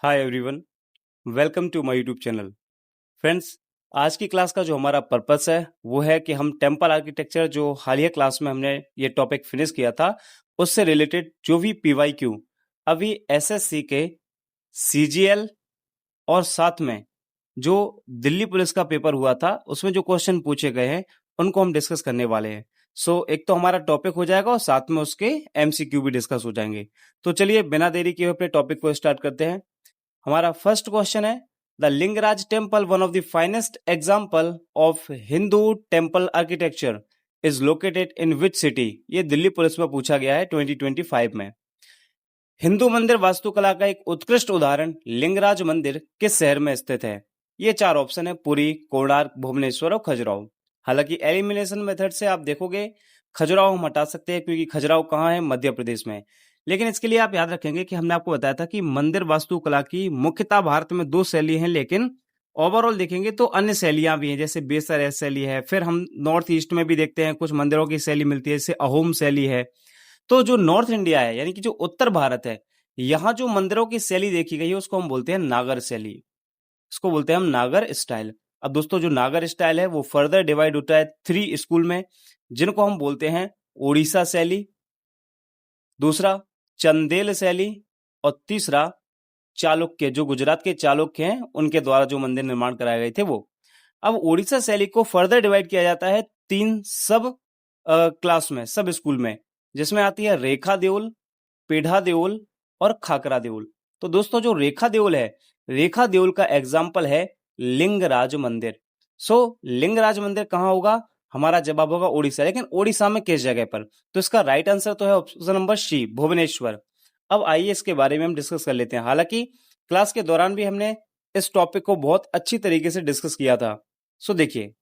Hi everyone, welcome to my YouTube channel. Friends, आज की class का जो हमारा पर्पस है वो है कि हम टेम्पल आर्किटेक्चर जो हालिया क्लास में हमने ये टॉपिक फिनिश किया था उससे रिलेटेड जो भी पीवाईक्यू अभी एसएससी के सीजीएल और साथ में जो दिल्ली पुलिस का पेपर हुआ था उसमें जो क्वेश्चन पूछे गए हैं उनको हम डिस्कस करने वाले हैं। एक तो हमारा टॉपिक हो जाएगा और साथ में उसके एमसीक्यू भी डिस्कस हो जाएंगे। तो चलिए बिना देरी किए अपने टॉपिक को स्टार्ट करते हैं। हमारा फर्स्ट क्वेश्चन है, the Lingaraj temple one of the finest example of Hindu temple architecture is located in which city. ये दिल्ली पुलिस में पूछा गया है 2025 में। हिंदू मंदिर वास्तुकला का एक उत्कृष्ट उदाहरण लिंगराज मंदिर किस शहर में स्थित है? ये चार ऑप्शन है, पुरी, कोणार्क, भुवनेश्वर और खजुराहो। हालांकि एलिमिनेशन मेथड से आप देखोगे खजुराहो हम हटा सकते हैं क्योंकि खजुराहो कहाँ है? मध्य प्रदेश में। लेकिन इसके लिए आप याद रखेंगे कि हमने आपको बताया था कि मंदिर वास्तुकला की मुख्यतः भारत में दो शैली हैं, लेकिन ओवरऑल देखेंगे तो अन्य शैलियां भी हैं, जैसे बेसर एस शैली है। फिर हम नॉर्थ ईस्ट में भी देखते हैं कुछ मंदिरों की शैली मिलती है, जैसे अहोम शैली है। तो जो नॉर्थ इंडिया है यानी कि जो उत्तर भारत है, यहाँ जो मंदिरों की शैली देखी गई है उसको हम बोलते हैं नागर शैली। इसको बोलते हैं हम नागर स्टाइल। अब दोस्तों जो नागर स्टाइल है वो फर्दर डिवाइड होता है 3 स्कूल में, जिनको हम बोलते हैं ओडिशा शैली, दूसरा चंदेल शैली और तीसरा चालुक्य। जो गुजरात के चालुक्य हैं उनके द्वारा जो मंदिर निर्माण कराए गए थे वो। अब ओडिशा शैली को फर्दर डिवाइड किया जाता है 3 सब क्लास में, सब स्कूल में, जिसमें आती है रेखा देओल, पेढ़ा देओल और खाकरा देओल। तो दोस्तों जो रेखा देओल है, रेखा देओल का एग्जाम्पल है लिंगराज मंदिर। लिंगराज मंदिर कहाँ होगा? हमारा जवाब होगा ओडिशा। लेकिन ओडिशा में किस जगह पर? तो इसका राइट आंसर तो है ऑप्शन नंबर सी, भुवनेश्वर। अब आइए इसके बारे में हम डिस्कस कर लेते हैं। हालांकि क्लास के दौरान भी हमने इस टॉपिक को बहुत अच्छी तरीके से डिस्कस किया था। देखिए,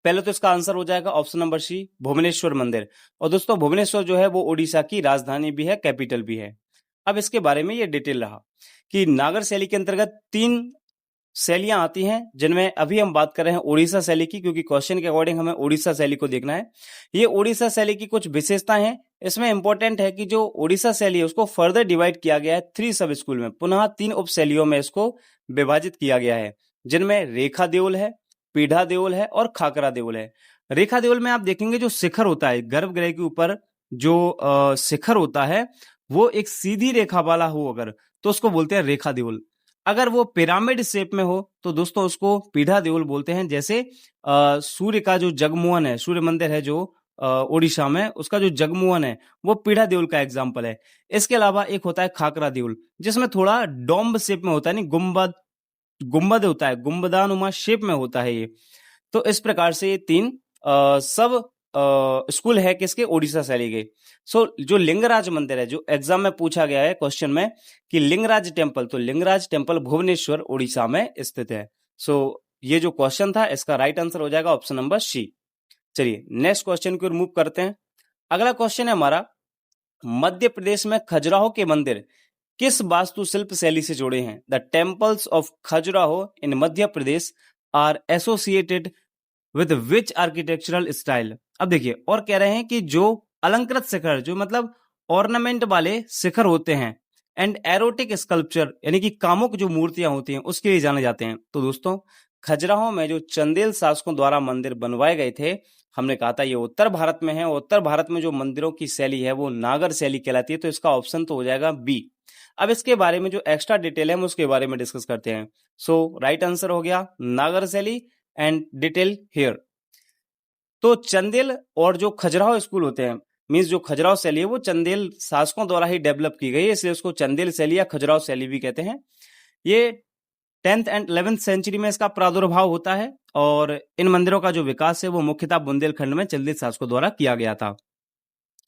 पहले तो इसका आंसर हो जाएगा ऑप्शन नंबर सी, भुवनेश्वर मंदिर। और दोस्तों भुवनेश्वर जो है वो ओडिशा की राजधानी भी है, कैपिटल भी है। अब इसके बारे में ये डिटेल रहा कि नागर शैली के अंतर्गत 3 शैलियां आती हैं, जिनमें अभी हम बात कर रहे हैं ओडिशा शैली की, क्योंकि क्वेश्चन के अकॉर्डिंग हमें ओडिशा शैली को देखना है। ये ओडिशा शैली की कुछ विशेषताएं हैं। इसमें इंपॉर्टेंट है कि जो ओडिशा शैली है उसको फर्दर डिवाइड किया गया है 3 सब स्कूल में, पुनः 3 उप शैलियों में इसको विभाजित किया गया है, जिनमें रेखा देओल है, पीढ़ा देओल है और खाकरा देओल है। रेखा देओल में आप देखेंगे जो शिखर होता है गर्भगृह के ऊपर, जो शिखर होता है वो एक सीधी रेखा वाला हो अगर, तो उसको बोलते हैं रेखा देओल। अगर वो पिरामिड शेप में हो तो दोस्तों उसको पीढ़ा देओल बोलते हैं। जैसे सूर्य का जो जगमोहन है, सूर्य मंदिर है जो ओडिशा में, उसका जो जगमोहन है वो पीढ़ा देओल का एग्जाम्पल है। इसके अलावा एक होता है खाकरा देओल, जिसमें थोड़ा डोम्ब शेप में होता है, नहीं गुम्बद गुम्बद होता है, गुम्बदानुमा शेप में होता है ये। तो इस प्रकार से ये 3 सब स्कूल है किसके? ओडिशा शैली के। जो लिंगराज मंदिर है, जो एग्जाम में पूछा गया है क्वेश्चन में कि लिंगराज टेम्पल, तो लिंगराज टेम्पल भुवनेश्वर ओडिशा में स्थित है। ये जो क्वेश्चन था इसका राइट आंसर हो जाएगा ऑप्शन नंबर सी। चलिए नेक्स्ट क्वेश्चन को रिमूव करते हैं। अगला क्वेश्चन है हमारा, मध्य प्रदेश में खजुराहो के मंदिर किस वास्तुशिल्प शैली से जुड़े हैं? The temples of Khajuraho in Madhya Pradesh are associated with which architectural style. अब देखिए, और कह रहे हैं कि जो अलंकृत शिखर, जो मतलब ऑर्नामेंट वाले शिखर होते हैं, एंड एरोटिक स्कल्पचर यानी कि कामुक जो मूर्तियां होती हैं उसके लिए जाने जाते हैं। तो दोस्तों खजुराहो में जो चंदेल शासकों द्वारा मंदिर बनवाए गए थे, हमने कहा था ये उत्तर भारत में है। उत्तर भारत में जो मंदिरों की शैली है वो नागर शैली कहलाती है। तो इसका ऑप्शन तो हो जाएगा बी। अब इसके बारे में जो एक्स्ट्रा डिटेल है हम उसके बारे में डिस्कस करते हैं। राइट आंसर हो गया नागर शैली एंड डिटेल हियर। तो चंदेल और जो खजुराहो स्कूल होते हैं, मींस जो खजुराहो शैली है वो चंदेल शासकों द्वारा ही डेवलप की गई है, इसलिए उसको चंदेल शैली या खजुराहो शैली भी कहते हैं। ये 10th एंड 11th सेंचुरी में इसका प्रादुर्भाव होता है और इन मंदिरों का जो विकास है वो मुख्यतः बुंदेलखंड में चंदेल शासकों द्वारा किया गया था।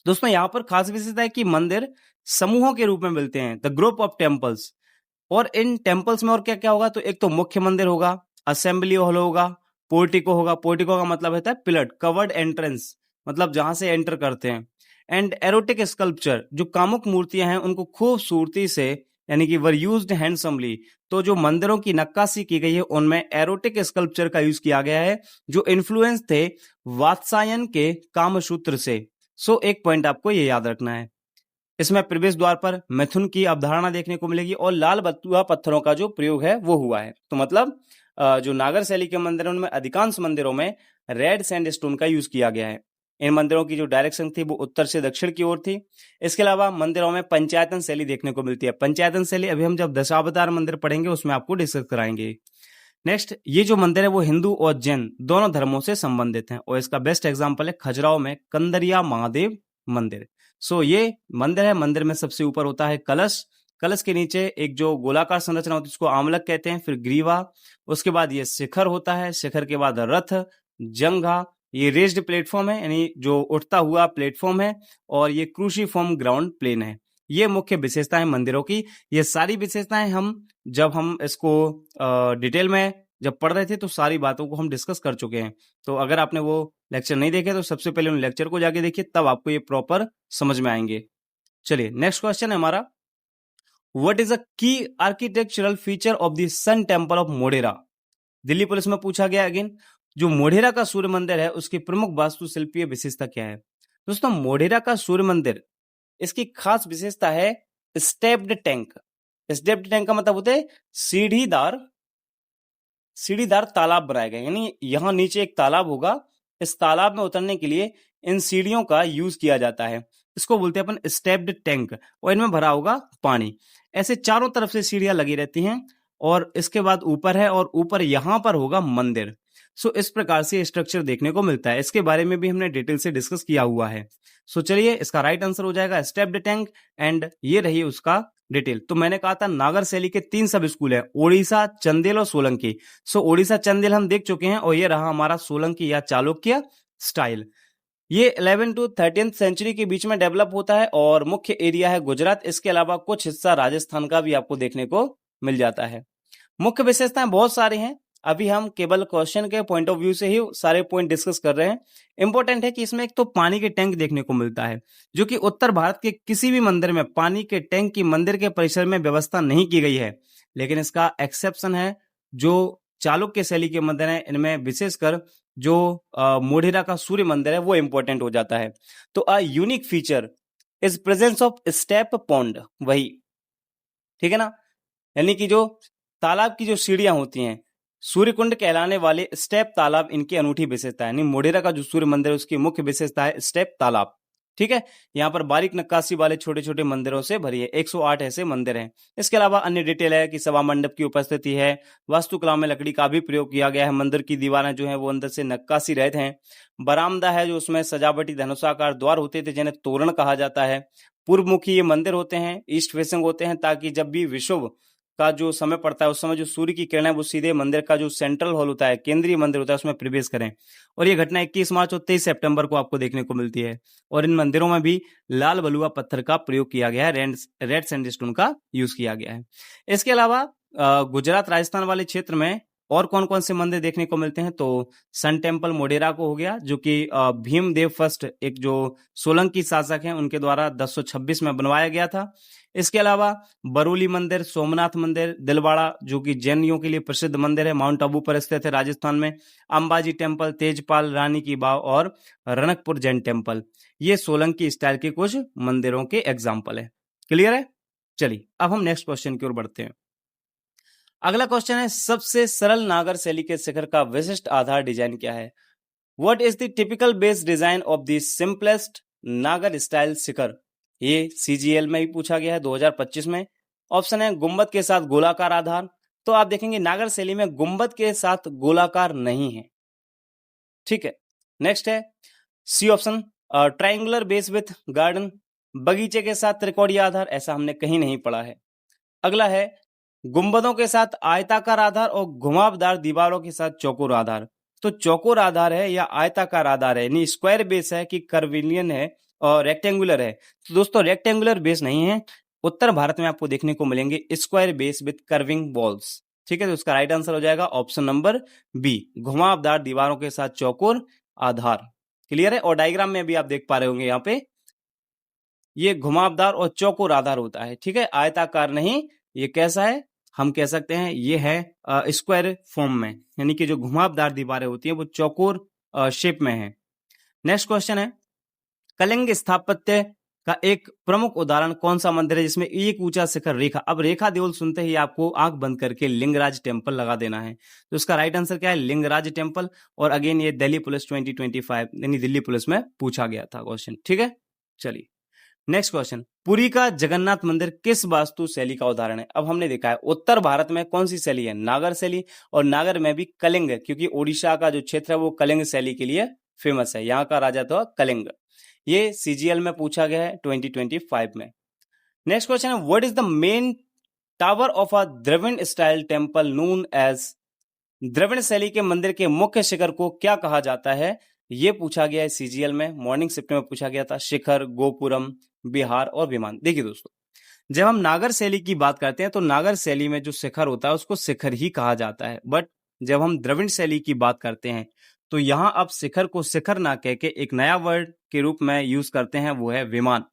दोस्तों यहाँ पर खास विशेषता है कि मंदिर समूहों के रूप में मिलते हैं, द ग्रुप ऑफ टेम्पल्स। और इन टेम्पल्स में और क्या क्या होगा? तो एक तो मुख्य मंदिर होगा, असेंबली हॉल होगा, पोर्टिको होगा। पोर्टिको का मतलब होता है पिलर, कवर्ड एंट्रेंस, मतलब जहां से एंटर करते हैं। एंड एरोटिक स्कल्पचर, जो कामुक मूर्तियां हैं उनको खूबसूरती से यानी कि वर यूज्ड हैंडसमली। तो जो मंदिरों की नक्काशी की गई है उनमें एरोटिक स्कल्पचर का यूज किया गया है, जो इन्फ्लुएंस थे वात्सायन के कामसूत्र से। एक पॉइंट आपको ये याद रखना है। इसमें प्रवेश द्वार पर मिथुन की अवधारणा देखने को मिलेगी और लाल बलुआ पत्थरों का जो प्रयोग है वो हुआ है। तो मतलब जो नागर शैली के मंदिर हैं उनमें अधिकांश मंदिरों में रेड सैंडस्टोन का यूज किया गया है। इन मंदिरों की जो डायरेक्शन थी वो उत्तर से दक्षिण की ओर थी। इसके अलावा मंदिरों में पंचायतन शैली देखने को मिलती है। पंचायतन शैली अभी हम जब दशावतार मंदिर पढ़ेंगे उसमें आपको डिस्कस कराएंगे। नेक्स्ट, ये जो मंदिर है वो हिंदू और जैन दोनों धर्मों से संबंधित हैं और इसका बेस्ट एग्जांपल है खजुराहो में कंदरिया महादेव मंदिर। सो ये मंदिर है, मंदिर में सबसे ऊपर होता है कलश, कलश के नीचे एक जो गोलाकार संरचना होती है उसको आमलक कहते हैं, फिर ग्रीवा, उसके बाद ये शिखर होता है, शिखर के बाद रथ, जंघा, ये रेज्ड प्लेटफॉर्म है यानी जो उठता हुआ प्लेटफॉर्म है, और ये क्रूसीफॉर्म ग्राउंड प्लेन है। ये मुख्य विशेषताएं मंदिरों की। ये सारी विशेषताएं जब हम इसको डिटेल में जब पढ़ रहे थे तो सारी बातों को हम डिस्कस कर चुके हैं। तो अगर आपने वो लेक्चर नहीं देखे तो सबसे पहले उन लेक्चर को जाके देखिए, तब आपको ये प्रॉपर समझ में आएंगे। चलिए नेक्स्ट क्वेश्चन है हमारा, what is a key architectural feature of the sun temple of Modhera? Delhi police में पूछा गया अगेन। जो मोढेरा का सूर्य मंदिर है उसकी प्रमुख वास्तुशिल्पीय विशेषता क्या है? दोस्तों मोढेरा का सूर्य मंदिर, इसकी खास विशेषता है स्टेप्ड टैंक। स्टेप्ड टैंक का मतलब होता है सीढ़ीदार तालाब बनाए गए, यानी यहां नीचे एक तालाब होगा, इस तालाब में उतरने के लिए इन सीढ़ियों का यूज किया जाता है। इसको बोलते हैं अपन स्टेप्ड टैंक, और इनमें भरा होगा पानी। ऐसे चारों तरफ से सीढ़ियां लगी रहती हैं और इसके बाद ऊपर है और ऊपर यहां पर होगा मंदिर। सो इस प्रकार से स्ट्रक्चर देखने को मिलता है। इसके बारे में भी हमने डिटेल से डिस्कस किया हुआ है। सो चलिए इसका राइट आंसर हो जाएगा स्टेप्ड टैंक, एंड ये रही उसका डिटेल। तो मैंने कहा था नागर शैली के 3 सब स्कूल है, ओडिशा, चंदेल और सोलंकी। सो ओडिशा चंदेल हम देख चुके हैं और ये रहा हमारा सोलंकी या चालुक्य स्टाइल। ये 11 to 13th सेंचुरी के बीच में डेवलप होता है और मुख्य एरिया है गुजरात। इसके अलावा कुछ हिस्सा राजस्थान का भी आपको देखने को मिल जाता है। मुख्य विशेषताएं बहुत सारी हैं, अभी हम केवल क्वेश्चन के पॉइंट ऑफ व्यू से ही सारे पॉइंट डिस्कस कर रहे हैं। इंपॉर्टेंट है कि इसमें एक तो पानी के टैंक देखने को मिलता है, जो कि उत्तर भारत के किसी भी मंदिर में पानी के टैंक की मंदिर के परिसर में व्यवस्था नहीं की गई है। लेकिन इसका एक्सेप्शन है जो चालुक्य शैली के मंदिर हैं, इनमें विशेषकर जो मोढेरा का सूर्य मंदिर है वो इंपॉर्टेंट हो जाता है। तो a unique feature is presence of step pond, वही ठीक है ना, यानी कि जो तालाब की जो सीढ़ियां होती हैं, सूर्य कुंड कहलाने वाले स्टेप तालाब इनकी अनूठी विशेषता है। यानी मोढेरा का जो सूर्य मंदिर है उसकी मुख्य विशेषता है स्टेप तालाब। ठीक है, यहाँ पर बारीक नक्काशी वाले छोटे छोटे मंदिरों से भरी है, 108 ऐसे मंदिर हैं। इसके अलावा अन्य डिटेल है कि सभा मंडप की उपस्थिति है, वास्तुकला में लकड़ी का भी प्रयोग किया गया है, मंदिर की दीवारें जो है वो अंदर से नक्काशी रहित हैं, बरामदा है जो उसमें सजावटी धनुषाकार द्वार होते थे जिन्हें तोरण कहा जाता है, पूर्वमुखी ये मंदिर होते हैं, ईस्ट फेसिंग होते हैं, ताकि जब भी विषुव का जो समय पड़ता है उस समय जो सूर्य की किरणें वो सीधे मंदिर का जो सेंट्रल हॉल होता है, केंद्रीय मंदिर होता है, उसमें प्रवेश करें। और ये घटना 21 मार्च और 23 सितंबर को आपको देखने को मिलती है। और इन मंदिरों में भी लाल बलुआ पत्थर का प्रयोग किया गया है, रेड सैंडस्टोन का यूज किया गया है। इसके अलावा गुजरात राजस्थान वाले क्षेत्र में और कौन कौन से मंदिर देखने को मिलते हैं, तो सन टेम्पल मोढेरा को हो गया, जो कि भीमदेव फर्स्ट एक जो सोलंकी शासक हैं उनके द्वारा 1026 में बनवाया गया था। इसके अलावा बरोली मंदिर, सोमनाथ मंदिर, दिलवाड़ा जो कि जैनियों के लिए प्रसिद्ध मंदिर है, माउंट आबू पर स्थित है राजस्थान में, अंबाजी टेम्पल, तेजपाल रानी की बाव और रनकपुर जैन टेम्पल, ये सोलंकी स्टाइल के कुछ मंदिरों के एग्जाम्पल है। क्लियर है? चलिए अब हम नेक्स्ट क्वेश्चन की ओर बढ़ते हैं। अगला क्वेश्चन है, सबसे सरल नागर शैली के शिखर का विशिष्ट आधार डिजाइन क्या है? What is the typical base design of the simplest नागर स्टाइल शिखर? ये सीजीएल में ही पूछा गया है 2025 में। ऑप्शन है गुंबद के साथ गोलाकार आधार, तो आप देखेंगे नागर शैली में गुंबद के साथ गोलाकार नहीं है। ठीक है, नेक्स्ट है C option, triangular base with garden, बगीचे के साथ त्रिकोणीय आधार, ऐसा हमने कहीं नहीं पढ़ा है। अगला है गुंबदों के साथ आयताकार आधार और घुमावदार दीवारों के साथ चौकोर आधार, तो चौकोर आधार है या आयताकार आधार है, यानी स्क्वायर बेस है कि कर्विलियन है और रेक्टेंगुलर है? तो दोस्तों रेक्टेंगुलर बेस नहीं है, उत्तर भारत में आपको देखने को मिलेंगे square base with curving walls. ठीक है, तो इसका राइट आंसर हो जाएगा ऑप्शन नंबर बी, घुमावदार दीवारों के साथ चौकोर आधार। क्लियर है? और डायग्राम में भी आप देख पा रहे होंगे यहाँ पे ये घुमावदार और चौकोर आधार होता है। ठीक है, आयताकार नहीं, ये कैसा है, हम कह सकते हैं ये है स्क्वायर फॉर्म में, यानी कि जो घुमावदार दीवारें होती हैं वो चौकोर शेप में है। नेक्स्ट क्वेश्चन है, कलिंग स्थापत्य का एक प्रमुख उदाहरण कौन सा मंदिर है जिसमें एक ऊंचा शिखर रेखा? अब रेखा देवल सुनते ही आपको आंख बंद करके लिंगराज टेम्पल लगा देना है। तो इसका राइट आंसर क्या है? लिंगराज टेम्पल। और अगेन ये दिल्ली पुलिस 2025 यानी दिल्ली पुलिस में पूछा गया था क्वेश्चन। ठीक है, चलिए नेक्स्ट क्वेश्चन। पुरी का जगन्नाथ मंदिर किस वास्तु शैली का उदाहरण है? अब हमने देखा है उत्तर भारत में कौन सी शैली है? नागर शैली। और नागर में भी कलिंग, क्योंकि ओडिशा का जो क्षेत्र है वो कलिंग शैली के लिए फेमस है। यहाँ का राजा था कलिंग। ये सीजीएल में पूछा गया है 2025 में। नेक्स्ट क्वेश्चन है, what is the main tower of a Dravida style temple known as? Dravida शैली के मंदिर के मुख्य शिखर को क्या कहा जाता है? ये पूछा गया है सीजीएल में, मॉर्निंग शिफ्ट में पूछा गया था। शिखर, गोपुरम, बिहार और विमान। देखिए दोस्तों, जब हम नागर शैली की बात करते हैं तो नागर शैली में जो शिखर होता है उसको शिखर ही कहा जाता है। बट जब हम द्रविड़ शैली की बात करते हैं तो यहां अब शिखर को शिखर ना कह के एक नया वर्ड के रूप में यूज करते हैं, वो है विमान।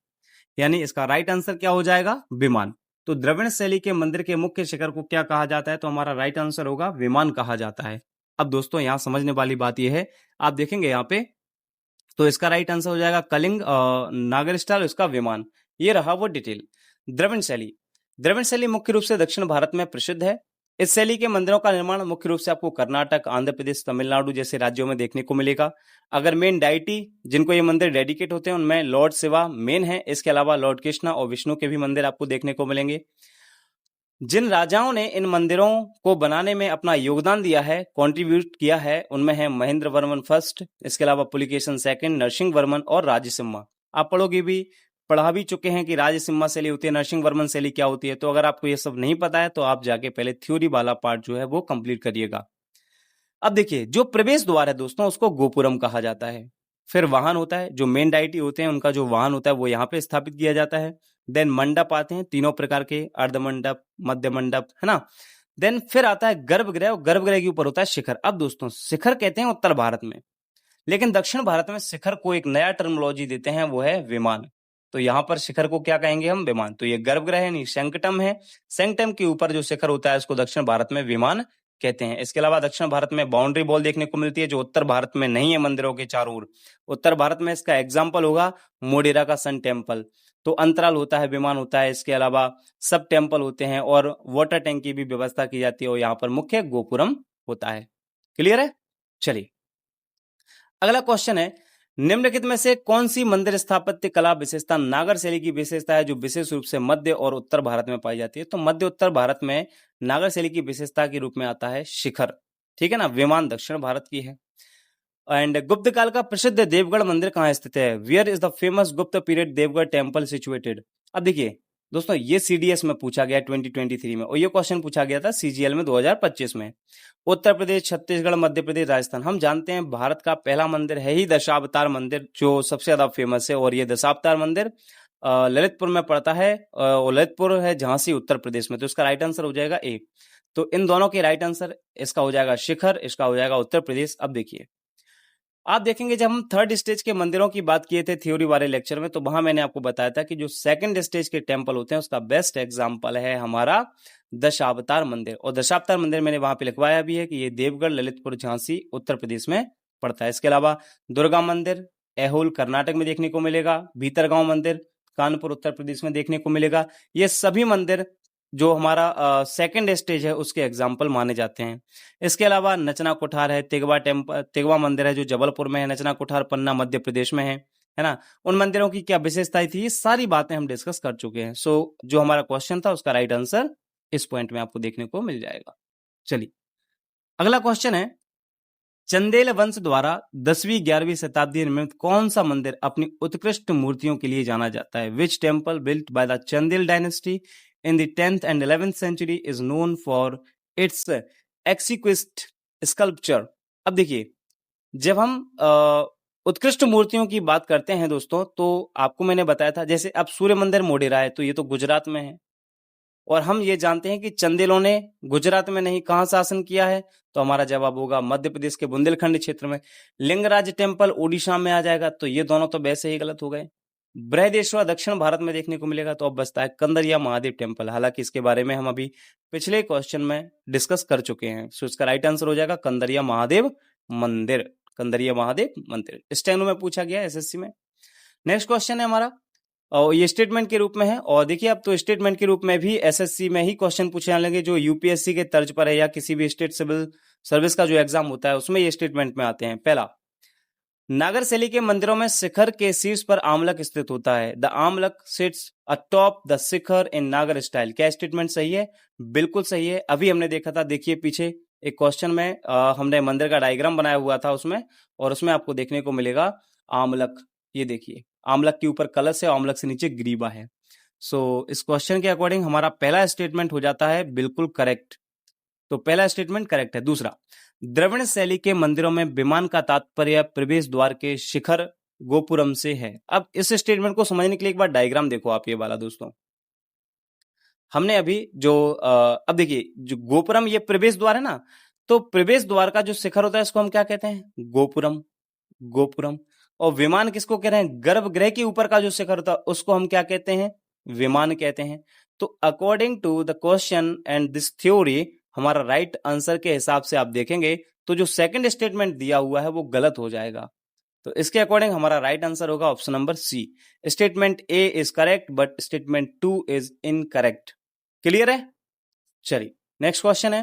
यानी इसका राइट आंसर क्या हो जाएगा? विमान। तो द्रविड़ शैली के मंदिर के मुख्य शिखर को क्या कहा जाता है? तो हमारा राइट आंसर होगा विमान कहा जाता है। अब दोस्तों यहां समझने वाली बात यह है, आप देखेंगे यहाँ पे, तो इसका राइट आंसर हो जाएगा कलिंग नागर स्टाइल, इसका विमान। ये रहा वो डिटेल। द्रविड़ शैली, द्रविड़ शैली मुख्य रूप से दक्षिण भारत में प्रसिद्ध है। इस शैली के मंदिरों का निर्माण मुख्य रूप से आपको कर्नाटक, आंध्र प्रदेश, तमिलनाडु जैसे राज्यों में देखने को मिलेगा। अगर मेन डाइटी जिनको ये मंदिर डेडिकेट होते हैं उनमें लॉर्ड शिवा मेन है। इसके अलावा लॉर्ड कृष्णा और विष्णु के भी मंदिर आपको देखने को मिलेंगे। जिन राजाओं ने इन मंदिरों को बनाने में अपना योगदान दिया है, कंट्रीब्यूट किया है, उनमें है महेंद्र वर्मन फर्स्ट, इसके अलावा पुलिकेशन सेकंड, नरसिंह वर्मन और राजसिम्हा। आप पढ़ोगे भी, पढ़ा भी चुके हैं कि राजसिम्हा शैली होती है, नरसिंह वर्मन शैली क्या होती है। तो अगर आपको ये सब नहीं पता है तो आप जाके पहले थ्योरी वाला पार्ट जो है वो कंप्लीट करिएगा। अब देखिए, जो प्रवेश द्वार है दोस्तों उसको गोपुरम कहा जाता है। फिर वाहन होता है, जो मेन डाइटी होते हैं उनका जो वाहन होता है वो यहाँ पे स्थापित किया जाता है। देन मंडप आते हैं तीनों प्रकार के, अर्ध मंडप, मध्य मंडप, है ना। देन फिर आता है गर्भगृह, और गर्भगृह के ऊपर होता है शिखर। अब दोस्तों शिखर कहते हैं उत्तर भारत में, लेकिन दक्षिण भारत में शिखर को एक नया टर्मिनोलॉजी देते हैं, वो है विमान। तो यहाँ पर शिखर को क्या कहेंगे हम? विमान। तो ये गर्भगृह है, नहीं सेंक्टम है। सेंक्टम के ऊपर जो शिखर होता है उसको दक्षिण भारत में विमान कहते हैं। इसके अलावा दक्षिण भारत में बाउंड्री वॉल देखने को मिलती है, जो उत्तर भारत में नहीं है मंदिरों के चारों ओर। उत्तर भारत में इसका एग्जाम्पल होगा मोडेरा का सन टेम्पल। तो अंतराल होता है, विमान होता है, इसके अलावा सब टेम्पल होते हैं और वाटर टैंक की भी व्यवस्था की जाती है, और यहाँ पर मुख्य गोपुरम होता है। क्लियर है? चलिए अगला क्वेश्चन है, निम्नलिखित में से कौन सी मंदिर स्थापत्य कला विशेषता नागर शैली की विशेषता है जो विशेष रूप से मध्य और उत्तर भारत में पाई जाती है? तो मध्य उत्तर भारत में नागर शैली की विशेषता के रूप में आता है शिखर। ठीक है ना। विमान दक्षिण भारत की है। एंड गुप्त काल का प्रसिद्ध देवगढ़ मंदिर कहाँ स्थित है? वियर इज द फेमस गुप्त पीरियड देवगढ़ टेम्पल सिचुएटेड? अब देखिए दोस्तों, ये सीडीएस में पूछा गया 2023 में, और ये क्वेश्चन पूछा गया था सीजीएल में 2025 में। उत्तर प्रदेश, छत्तीसगढ़, मध्य प्रदेश, राजस्थान। हम जानते हैं भारत का पहला मंदिर है ही दशावतार मंदिर, जो सबसे ज्यादा फेमस है, और ये दशावतार मंदिर ललितपुर में पड़ता है, और ललितपुर है झांसी उत्तर प्रदेश में। तो इसका राइट आंसर हो जाएगा ए। तो इन दोनों के राइट आंसर, इसका हो जाएगा शिखर, इसका हो जाएगा उत्तर प्रदेश। अब देखिए, आप देखेंगे जब हम थर्ड स्टेज के मंदिरों की बात किए थे थ्योरी वाले लेक्चर में, तो वहां मैंने आपको बताया था कि जो सेकंड स्टेज के टेम्पल होते हैं उसका बेस्ट एग्जांपल है हमारा दशावतार मंदिर। और दशावतार मंदिर मैंने वहां पे लिखवाया भी है कि ये देवगढ़, ललितपुर, झांसी उत्तर प्रदेश में पड़ता है। इसके अलावा दुर्गा मंदिर ऐहोल कर्नाटक में देखने को मिलेगा, भीतरगांव मंदिर कानपुर उत्तर प्रदेश में देखने को मिलेगा। ये सभी मंदिर जो हमारा सेकंड स्टेज है उसके एग्जाम्पल माने जाते हैं। इसके अलावा नचना कोठार है, तिगवा मंदिर है जो जबलपुर में है, नचना कोठार पन्ना मध्य प्रदेश में है ना। उन मंदिरों की क्या विशेषताएं थी, ये सारी बातें हम डिस्कस कर चुके हैं। सो जो हमारा क्वेश्चन था उसका राइट आंसर इस पॉइंट में आपको देखने को मिल जाएगा। चलिए अगला क्वेश्चन है, चंदेल वंश द्वारा 10वीं-11वीं शताब्दी में कौन सा मंदिर अपनी उत्कृष्ट मूर्तियों के लिए जाना जाता है? Which temple built by the Chandel dynasty in the 10th and 11th century is known for its exquisite sculpture? अब देखिए, जब हम उत्कृष्ट मूर्तियों की बात करते हैं दोस्तों, तो आपको मैंने बताया था, जैसे अब सूर्य मंदिर मोढेरा है तो ये तो गुजरात में है, और हम ये जानते हैं कि चंदेलों ने गुजरात में नहीं कहां शासन किया है, तो हमारा जवाब होगा मध्य प्रदेश के बुंदेलखंड क्षेत्र में। लिंगराज टेम्पल ओडिशा में आ जाएगा, तो ये दोनों तो वैसे ही गलत हो गए। बृहदेश्वर दक्षिण भारत में देखने को मिलेगा, तो अब बचता है कंदरिया महादेव टेम्पल। हालांकि इसके बारे में हम अभी पिछले क्वेश्चन में डिस्कस कर चुके हैं। सो इसका राइट आंसर हो जाएगा कंदरिया महादेव मंदिर। कंदरिया महादेव मंदिर स्टेनो में पूछा गया एसएससी में। नेक्स्ट क्वेश्चन है हमारा, और ये स्टेटमेंट के रूप में है। और देखिए अब तो स्टेटमेंट के रूप में भी एसएससी में ही क्वेश्चन पूछे जाने लगे, जो यूपीएससी के तर्ज पर है या किसी भी स्टेट सिविल सर्विस का जो एग्जाम होता है उसमें ये स्टेटमेंट में आते हैं। पहला, नागर शैली के मंदिरों में शिखर के शीर्ष पर आमलक स्थित होता है। द आमलक सिट्स अटॉप द शिखर इन नागर स्टाइल। क्या स्टेटमेंट सही है? बिल्कुल सही है। अभी हमने देखा था, देखिए पीछे एक क्वेश्चन में हमने मंदिर का डायग्राम बनाया हुआ था उसमें, और उसमें आपको देखने को मिलेगा आमलक। ये देखिए आमलक के ऊपर कलश है, आमलक से नीचे ग्रीवा है। सो इस क्वेश्चन के अकॉर्डिंग हमारा पहला स्टेटमेंट हो जाता है बिल्कुल करेक्ट। तो पहला स्टेटमेंट करेक्ट है। दूसरा, द्रविड़ शैली के मंदिरों में विमान का तात्पर्य प्रवेश द्वार के शिखर गोपुरम से है। अब इस स्टेटमेंट को समझने के लिए एक बार डायग्राम देखो आप ये वाला दोस्तों। हमने अभी जो अब देखिए जो गोपुरम ये प्रवेश द्वार है ना, तो प्रवेश द्वार का जो शिखर होता है इसको हम क्या कहते हैं? गोपुरम। गोपुरम। और विमान किसको कह रहे हैं? गर्भगृह के ऊपर का जो शिखर होता है उसको हम क्या कहते हैं? विमान कहते हैं। तो according to the question and this theory, हमारा राइट आंसर के हिसाब से आप देखेंगे तो जो सेकंड स्टेटमेंट दिया हुआ है वो गलत हो जाएगा। तो इसके अकॉर्डिंग हमारा राइट आंसर होगा option number C. Statement A is correct but statement 2 is incorrect. Clear है? चलिए नेक्स्ट क्वेश्चन है,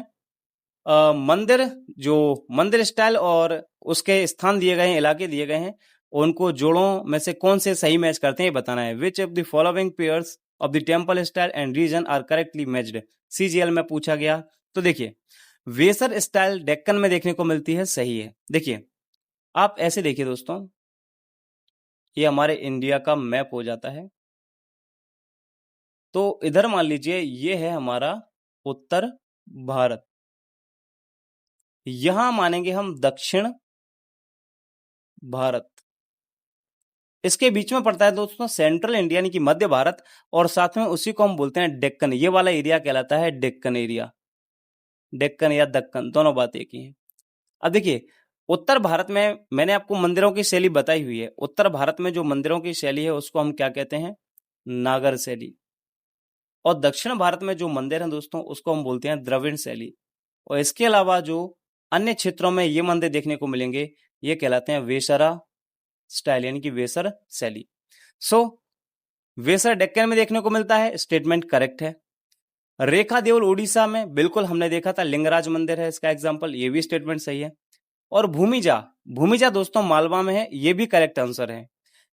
मंदिर स्टाइल और उसके स्थान दिए गए हैं, इलाके दिए गए हैं, उनको जोड़ों में से कौन से सही मैच करते हैं ये बताना है। Which of the following pairs of the temple style and region are correctly matched, CGL में पूछा गया। तो देखिए वेसर स्टाइल डेक्कन में देखने को मिलती है, सही है। देखिए आप ऐसे देखिए दोस्तों, ये हमारे इंडिया का मैप हो जाता है। तो इधर मान लीजिए ये है हमारा उत्तर भारत, यहां मानेंगे हम दक्षिण भारत, इसके बीच में पड़ता है दोस्तों सेंट्रल इंडिया यानी कि मध्य भारत, और साथ में उसी को हम बोलते हैं डेक्कन। ये वाला एरिया कहलाता है डेक्कन एरिया। डेक्कन या दक्कन दोनों बात एक ही है। अब देखिए उत्तर भारत में मैंने आपको मंदिरों की शैली बताई हुई है। उत्तर भारत में जो मंदिरों की शैली है उसको हम क्या कहते हैं? नागर शैली। और दक्षिण भारत में जो मंदिर हैं दोस्तों उसको हम बोलते हैं द्रविड़ शैली। और इसके अलावा जो अन्य क्षेत्रों में ये मंदिर देखने को मिलेंगे ये कहलाते हैं वेसरा स्टाइल यानी कि वेसर शैली। सो वेसर डेक्कन में देखने को मिलता है, स्टेटमेंट करेक्ट है। रेखा देवल उड़ीसा में, बिल्कुल हमने देखा था लिंगराज मंदिर है इसका एग्जांपल, ये भी स्टेटमेंट सही है। और भूमिजा दोस्तों मालवा में है, ये भी करेक्ट आंसर है।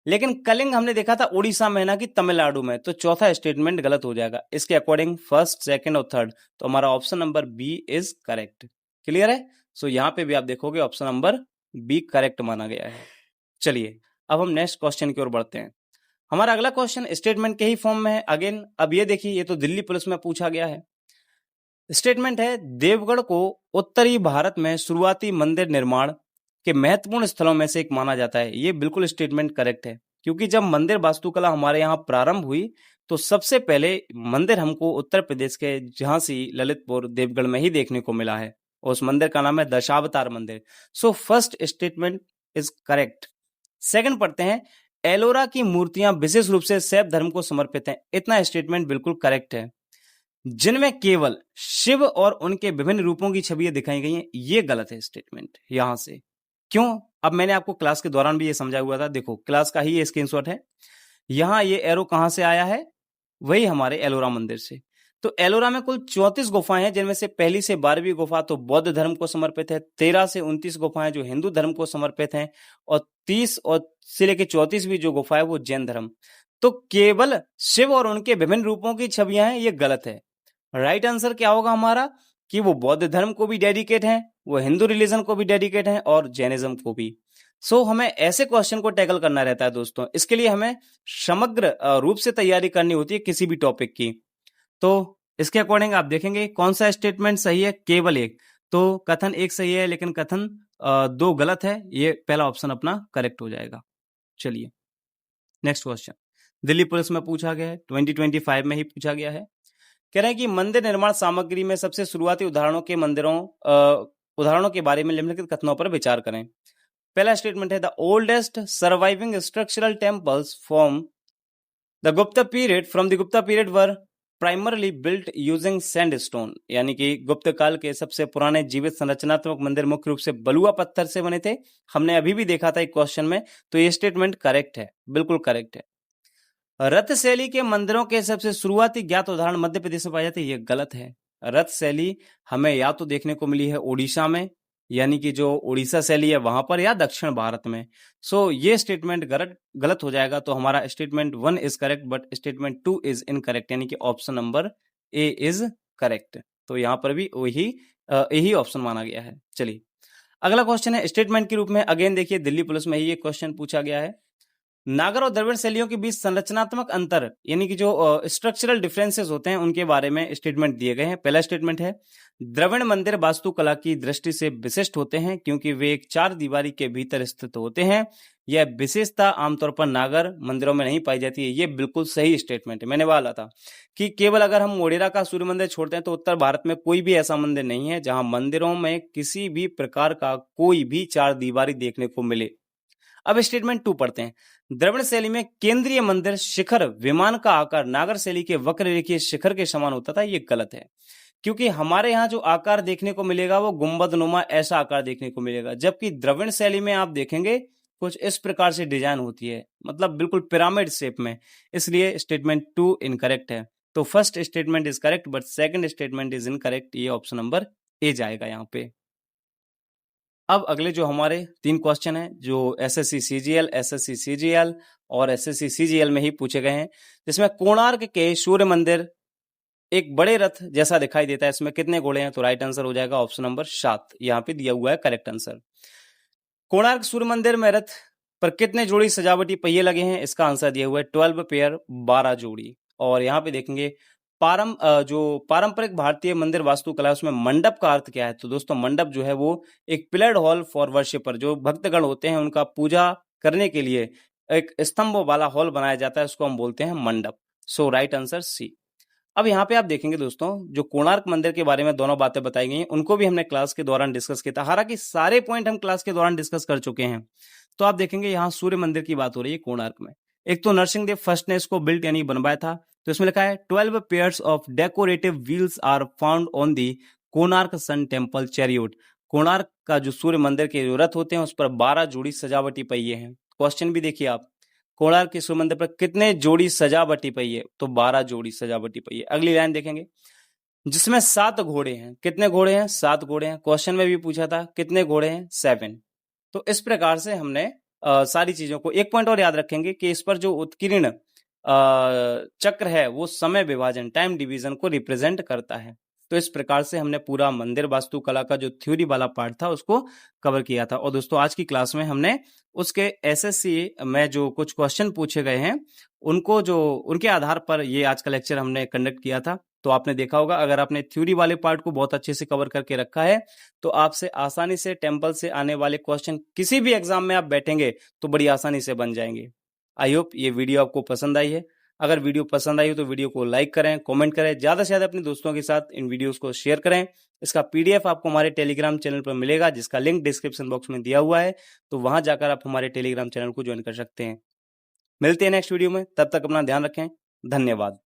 लेकिन कलिंग हमने देखा था उड़ीसा में ना कि तमिलनाडु में, तो चौथा स्टेटमेंट गलत हो जाएगा। इसके अकॉर्डिंग फर्स्ट, सेकंड और थर्ड, तो हमारा option number B is correct. Clear है? सो यहाँ पे भी आप देखोगे ऑप्शन नंबर बी करेक्ट माना गया है। चलिए अब हम नेक्स्ट क्वेश्चन की ओर बढ़ते हैं। हमारा अगला क्वेश्चन स्टेटमेंट के ही फॉर्म में है अगेन। अब ये देखिए ये तो दिल्ली पुलिस में पूछा गया है। स्टेटमेंट है देवगढ़ को उत्तरी भारत में शुरुआती मंदिर निर्माण के महत्वपूर्ण स्थलों में से एक माना जाता है। ये बिल्कुल स्टेटमेंट करेक्ट है, क्योंकि जब मंदिर वास्तुकला हमारे यहाँ प्रारंभ हुई तो सबसे पहले मंदिर हमको उत्तर प्रदेश के झांसी, ललितपुर, देवगढ़ में ही देखने को मिला है। और उस मंदिर का नाम है दशावतार मंदिर। So first statement is correct. Second पढ़ते हैं, एलोरा की मूर्तियां विशेष रूप से शैव धर्म को समर्पित हैं। इतना स्टेटमेंट बिल्कुल करेक्ट है। जिनमें केवल शिव और उनके विभिन्न रूपों की छवियां दिखाई गई हैं, ये गलत है स्टेटमेंट। यहां से क्यों? अब मैंने आपको क्लास के दौरान भी ये समझाया हुआ था, देखो क्लास का ही ये स्क्रीनशॉट है। यहां ये एरो कहां से आया है? वही हमारे एलोरा मंदिर से। तो एलोरा में कुल 34 गुफाएं हैं, जिनमें से पहली से 12वीं गुफा तो बौद्ध धर्म को समर्पित है, 13 से 29 गुफाएं जो हिंदू धर्म को समर्पित हैं, और 30 और से लेकर 34वीं जो गुफा है वो जैन धर्म। तो केवल शिव और उनके विभिन्न रूपों की छवियां हैं, ये गलत है। राइट आंसर क्या होगा हमारा? कि वो बौद्ध धर्म को भी डेडिकेट हैं, वो हिंदू रिलीजन को भी डेडिकेट हैं, और जैनिज्म को भी। सो हमें ऐसे क्वेश्चन को टैकल करना रहता है दोस्तों। इसके लिए हमें समग्र रूप से तैयारी करनी होती है किसी भी टॉपिक की। तो इसके अकॉर्डिंग आप देखेंगे कौन सा स्टेटमेंट सही है, केवल एक। तो कथन एक सही है लेकिन कथन 2 गलत है। ये पहला ऑप्शन अपना करेक्ट हो जाएगा। चलिए नेक्स्ट क्वेश्चन दिल्ली पुलिस में पूछा गया है, 2025 में ही पूछा गया है। कह रहे हैं कि मंदिर निर्माण सामग्री में सबसे शुरुआती उदाहरणों के बारे में निम्नलिखित कथनों पर विचार करें। पहला स्टेटमेंट है the oldest surviving structural temples from the Gupta period were primarily built using sandstone, यानी कि गुप्त काल के सबसे पुराने जीवित संरचनात्मक मंदिर मुख्य रूप से बलुआ पत्थर से बने थे। हमने अभी भी देखा था एक क्वेश्चन में, तो ये स्टेटमेंट करेक्ट है, बिल्कुल करेक्ट है। रथ शैली के मंदिरों के सबसे शुरुआती ज्ञात उदाहरण मध्य प्रदेश में पाए जाते हैं, ये गलत है। रथ शैली हमें या तो देखने को मिली है उड़ीसा में, यानी कि जो उड़ीसा शैली है वहां पर, या दक्षिण भारत में। सो ये स्टेटमेंट गलत हो जाएगा। तो हमारा statement 1 is correct but statement 2 is incorrect, यानी कि option number A is correct. तो यहाँ पर भी यही ऑप्शन माना गया है। चलिए अगला क्वेश्चन है स्टेटमेंट के रूप में। अगेन देखिए दिल्ली पुलिस में ही एक क्वेश्चन पूछा गया है। नागर और द्रविड़ शैलियों के बीच संरचनात्मक अंतर, यानी कि जो स्ट्रक्चरल डिफरेंसेस होते हैं उनके बारे में स्टेटमेंट दिए गए हैं। पहला स्टेटमेंट है, द्रविड़ मंदिर वास्तुकला की दृष्टि से विशिष्ट होते हैं क्योंकि वे एक चार दीवारी के भीतर स्थित होते हैं। यह विशेषता आमतौर पर नागर मंदिरों में नहीं पाई जाती है। ये बिल्कुल सही स्टेटमेंट है। मैंने बोला था कि केवल अगर हम मोढेरा का सूर्य मंदिर छोड़ते हैं तो उत्तर भारत में कोई भी ऐसा मंदिर नहीं है जहां मंदिरों में किसी भी प्रकार का कोई भी चार दीवारी देखने को मिले। अब स्टेटमेंट 2 पढ़ते हैं। द्रविड़ शैली में केंद्रीय मंदिर शिखर विमान का आकार नागर शैली के वक्र रेखीय शिखर के समान होता था। ये गलत है, क्योंकि हमारे यहाँ जो आकार देखने को मिलेगा वो गुंबदनुमा ऐसा आकार देखने को मिलेगा, जबकि द्रविड़ शैली में आप देखेंगे कुछ इस प्रकार से डिजाइन होती है, मतलब बिल्कुल पिरामिड शेप में। इसलिए स्टेटमेंट 2 इनकरेक्ट है। तो first statement is correct but second statement is incorrect. ये ऑप्शन नंबर ए जाएगा यहाँ पे। अब अगले जो हमारे 3 क्वेश्चन हैं जो एसएससी सीजीएल, एसएससी सीजीएल और एसएससी सीजीएल में ही पूछे गए हैं, जिसमें कोणार्क के सूर्य मंदिर एक बड़े रथ जैसा दिखाई देता है, इसमें कितने घोड़े हैं? तो राइट आंसर हो जाएगा ऑप्शन नंबर 7। यहाँ पे दिया हुआ है करेक्ट आंसर। कोणार्क सूर्य मंदिर में रथ पर कितने जोड़ी सजावटी पहिए लगे हैं? इसका आंसर दिया हुआ है 12 पेयर, 12 जोड़ी। और यहाँ पे देखेंगे जो पारंपरिक भारतीय मंदिर वास्तुकला है उसमें मंडप का अर्थ क्या है? तो दोस्तों मंडप जो है वो एक पिलर्ड हॉल फॉर वर्शिपर, जो भक्तगण होते हैं उनका पूजा करने के लिए एक स्तंभ वाला हॉल बनाया जाता है, उसको हम बोलते हैं मंडप। सो राइट आंसर सी। अब यहाँ पे आप देखेंगे दोस्तों, जो कोणार्क मंदिर के बारे में दोनों बातें बताई गई हैं उनको भी हमने क्लास के दौरान डिस्कस किया था। हालांकि सारे पॉइंट हम क्लास के दौरान डिस्कस कर चुके हैं। तो आप देखेंगे यहाँ सूर्य मंदिर की बात हो रही है कोणार्क में। एक तो नरसिंह फर्स्ट ने इसको बिल्ट यानी बनवाया था। तो इसमें लिखा है 12 pairs of decorative wheels are found on the Konark sun temple chariot. Konark का जो सूर्य मंदिर के जो रथ होते हैं उस पर 12 जोड़ी सजावटी पहिए हैं। क्वेश्चन भी देखिए आप, कोणार्क के सूर्य मंदिर पर कितने जोड़ी सजावटी पहिए? तो 12 जोड़ी सजावटी पहिए। अगली लाइन देखेंगे, जिसमें 7 घोड़े हैं। कितने घोड़े हैं? 7 घोड़े हैं। क्वेश्चन में भी पूछा था कितने घोड़े हैं? 7। तो इस प्रकार से हमने सारी चीजों को, एक पॉइंट और याद रखेंगे कि इस पर जो उत्कीर्ण चक्र है वो समय विभाजन, टाइम डिवीजन को रिप्रेजेंट करता है। तो इस प्रकार से हमने पूरा मंदिर वास्तुकला का जो थ्योरी वाला पार्ट था उसको कवर किया था। और दोस्तों आज की क्लास में हमने उसके एसएससी में जो कुछ क्वेश्चन पूछे गए हैं उनके आधार पर ये आज का लेक्चर हमने कंडक्ट किया था। तो आपने देखा होगा, अगर आपने थ्योरी वाले पार्ट को बहुत अच्छे से कवर करके रखा है तो आपसे आसानी से टेम्पल से आने वाले क्वेश्चन किसी भी एग्जाम में आप बैठेंगे तो बड़ी आसानी से बन जाएंगे। आई होप ये वीडियो आपको पसंद आई है। अगर वीडियो पसंद आई हो तो वीडियो को लाइक करें, कमेंट करें, ज्यादा से ज्यादा अपने दोस्तों के साथ इन वीडियोस को शेयर करें। इसका पीडीएफ आपको हमारे टेलीग्राम चैनल पर मिलेगा, जिसका लिंक डिस्क्रिप्शन बॉक्स में दिया हुआ है। तो वहां जाकर आप हमारे टेलीग्राम चैनल को ज्वाइन कर सकते हैं। मिलते हैं नेक्स्ट वीडियो में, तब तक अपना ध्यान रखें। धन्यवाद।